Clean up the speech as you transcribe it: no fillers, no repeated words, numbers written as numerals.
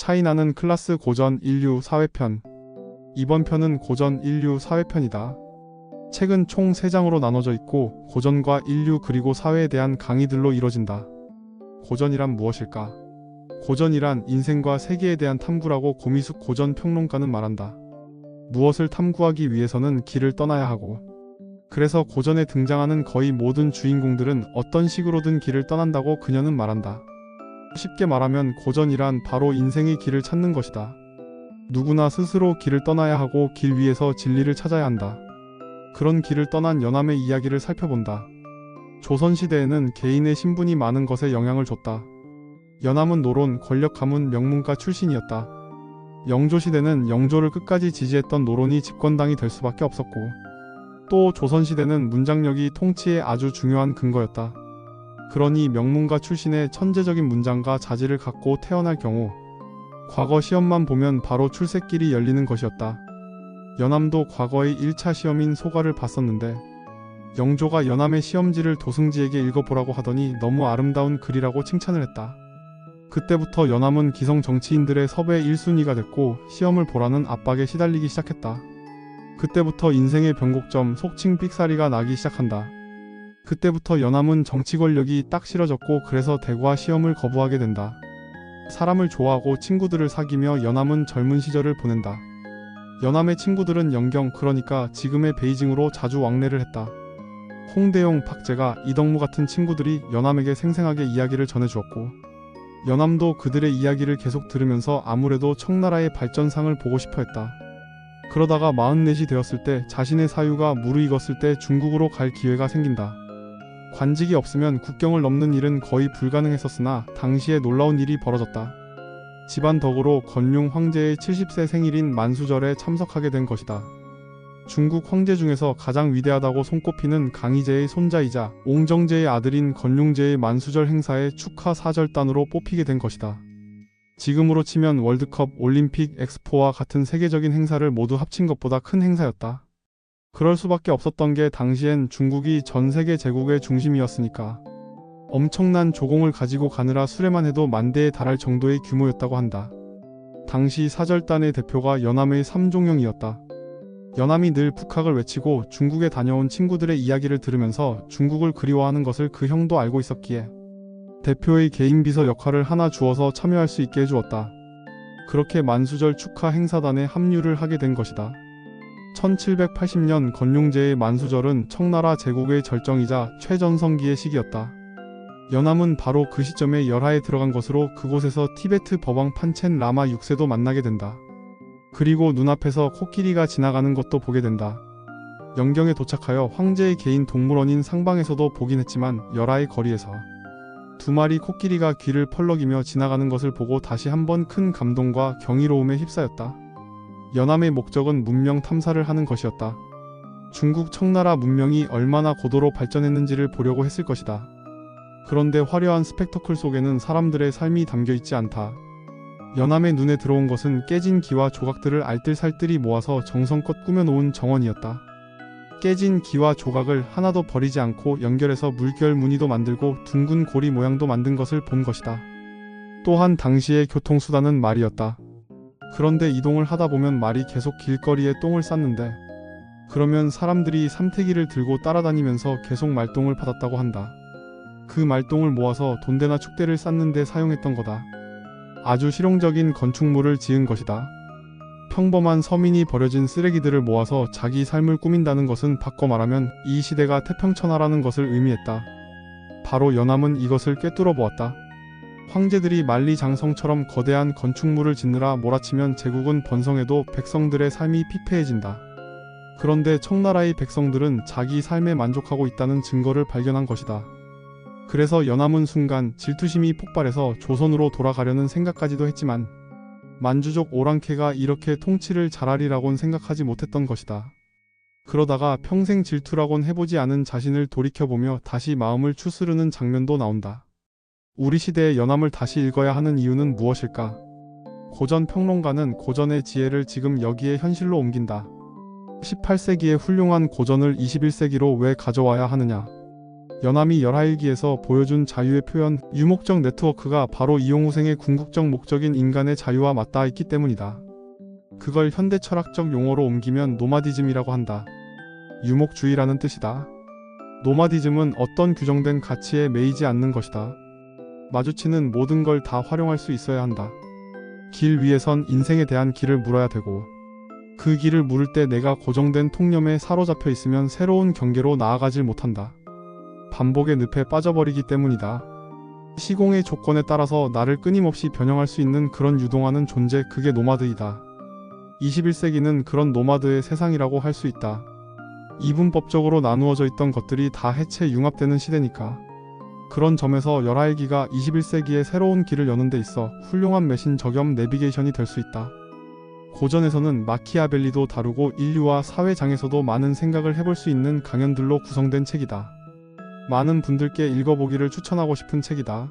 차이나는 클라스 고전 인류 사회편. 이번 편은 고전 인류 사회편이다. 책은 총 3장으로 나눠져 있고 고전과 인류 그리고 사회에 대한 강의들로 이뤄진다. 고전이란 무엇일까? 고전이란 인생과 세계에 대한 탐구라고 고미숙 고전 평론가는 말한다. 무엇을 탐구하기 위해서는 길을 떠나야 하고, 그래서 고전에 등장하는 거의 모든 주인공들은 어떤 식으로든 길을 떠난다고 그녀는 말한다. 쉽게 말하면 고전이란 바로 인생의 길을 찾는 것이다. 누구나 스스로 길을 떠나야 하고 길 위에서 진리를 찾아야 한다. 그런 길을 떠난 연암의 이야기를 살펴본다. 조선시대에는 개인의 신분이 많은 것에 영향을 줬다. 연암은 노론, 권력 가문, 명문가 출신이었다. 영조시대는 영조를 끝까지 지지했던 노론이 집권당이 될 수밖에 없었고, 또 조선시대는 문장력이 통치에 아주 중요한 근거였다. 그러니 명문가 출신의 천재적인 문장과 자질을 갖고 태어날 경우 과거 시험만 보면 바로 출세길이 열리는 것이었다. 연암도 과거의 1차 시험인 소가를 봤었는데 영조가 연암의 시험지를 도승지에게 읽어보라고 하더니 너무 아름다운 글이라고 칭찬을 했다. 그때부터 연암은 기성 정치인들의 섭외 1순위가 됐고 시험을 보라는 압박에 시달리기 시작했다. 그때부터 인생의 변곡점, 속칭 삑사리가 나기 시작한다. 그때부터 연암은 정치 권력이 딱 싫어졌고 그래서 대과 시험을 거부하게 된다. 사람을 좋아하고 친구들을 사귀며 연암은 젊은 시절을 보낸다. 연암의 친구들은 영경, 그러니까 지금의 베이징으로 자주 왕래를 했다. 홍대용, 박재가, 이덕무 같은 친구들이 연암에게 생생하게 이야기를 전해주었고, 연암도 그들의 이야기를 계속 들으면서 아무래도 청나라의 발전상을 보고 싶어 했다. 그러다가 44이 되었을 때 자신의 사유가 무르익었을 때 중국으로 갈 기회가 생긴다. 관직이 없으면 국경을 넘는 일은 거의 불가능했었으나 당시에 놀라운 일이 벌어졌다. 집안 덕으로 건룡 황제의 70세 생일인 만수절에 참석하게 된 것이다. 중국 황제 중에서 가장 위대하다고 손꼽히는 강희제의 손자이자 옹정제의 아들인 건룡제의 만수절 행사에 축하 사절단으로 뽑히게 된 것이다. 지금으로 치면 월드컵, 올림픽, 엑스포와 같은 세계적인 행사를 모두 합친 것보다 큰 행사였다. 그럴 수밖에 없었던 게 당시엔 중국이 전 세계 제국의 중심이었으니까. 엄청난 조공을 가지고 가느라 수레만 해도 10,000대에 달할 정도의 규모였다고 한다. 당시 사절단의 대표가 연암의 삼종영이었다. 연암이 늘 북학을 외치고 중국에 다녀온 친구들의 이야기를 들으면서 중국을 그리워하는 것을 그 형도 알고 있었기에 대표의 개인 비서 역할을 하나 주어서 참여할 수 있게 해주었다. 그렇게 만수절 축하 행사단에 합류를 하게 된 것이다. 1780년 건룡제의 만수절은 청나라 제국의 절정이자 최전성기의 시기였다. 연암은 바로 그 시점에 열하에 들어간 것으로 그곳에서 티베트 법왕 판첸 라마 6세도 만나게 된다. 그리고 눈앞에서 코끼리가 지나가는 것도 보게 된다. 영경에 도착하여 황제의 개인 동물원인 상방에서도 보긴 했지만 열하의 거리에서 2마리 코끼리가 귀를 펄럭이며 지나가는 것을 보고 다시 한번 큰 감동과 경이로움에 휩싸였다. 연암의 목적은 문명 탐사를 하는 것이었다. 중국 청나라 문명이 얼마나 고도로 발전했는지를 보려고 했을 것이다. 그런데 화려한 스펙터클 속에는 사람들의 삶이 담겨있지 않다. 연암의 눈에 들어온 것은 깨진 기와 조각들을 알뜰살뜰히 모아서 정성껏 꾸며놓은 정원이었다. 깨진 기와 조각을 하나도 버리지 않고 연결해서 물결 무늬도 만들고 둥근 고리 모양도 만든 것을 본 것이다. 또한 당시의 교통수단은 말이었다. 그런데 이동을 하다 보면 말이 계속 길거리에 똥을 쌌는데 그러면 사람들이 삼태기를 들고 따라다니면서 계속 말똥을 받았다고 한다. 그 말똥을 모아서 돈대나 축대를 쌓는 데 사용했던 거다. 아주 실용적인 건축물을 지은 것이다. 평범한 서민이 버려진 쓰레기들을 모아서 자기 삶을 꾸민다는 것은 바꿔 말하면 이 시대가 태평천하라는 것을 의미했다. 바로 연암은 이것을 꿰뚫어 보았다. 황제들이 만리장성처럼 거대한 건축물을 짓느라 몰아치면 제국은 번성해도 백성들의 삶이 피폐해진다. 그런데 청나라의 백성들은 자기 삶에 만족하고 있다는 증거를 발견한 것이다. 그래서 연암은 순간 질투심이 폭발해서 조선으로 돌아가려는 생각까지도 했지만 만주족 오랑캐가 이렇게 통치를 잘하리라곤 생각하지 못했던 것이다. 그러다가 평생 질투라곤 해보지 않은 자신을 돌이켜보며 다시 마음을 추스르는 장면도 나온다. 우리 시대의 연암을 다시 읽어야 하는 이유는 무엇일까? 고전 평론가는 고전의 지혜를 지금 여기에 현실로 옮긴다. 18세기의 훌륭한 고전을 21세기로 왜 가져와야 하느냐? 연함이 열하일기에서 보여준 자유의 표현, 유목적 네트워크가 바로 이용후생의 궁극적 목적인 인간의 자유와 맞닿아 있기 때문이다. 그걸 현대 철학적 용어로 옮기면 노마디즘이라고 한다. 유목주의라는 뜻이다. 노마디즘은 어떤 규정된 가치에 매이지 않는 것이다. 마주치는 모든 걸 다 활용할 수 있어야 한다. 길 위에선 인생에 대한 길을 물어야 되고, 그 길을 물을 때 내가 고정된 통념에 사로잡혀 있으면 새로운 경계로 나아가질 못한다. 반복의 늪에 빠져버리기 때문이다. 시공의 조건에 따라서 나를 끊임없이 변형할 수 있는 그런 유동하는 존재, 그게 노마드이다. 21세기는 그런 노마드의 세상이라고 할 수 있다. 이분법적으로 나누어져 있던 것들이 다 해체 융합되는 시대니까. 그런 점에서 열하일기가 21세기의 새로운 길을 여는 데 있어 훌륭한 메신저 겸 내비게이션이 될 수 있다. 고전에서는 마키아벨리도 다루고 인류와 사회장에서도 많은 생각을 해볼 수 있는 강연들로 구성된 책이다. 많은 분들께 읽어보기를 추천하고 싶은 책이다.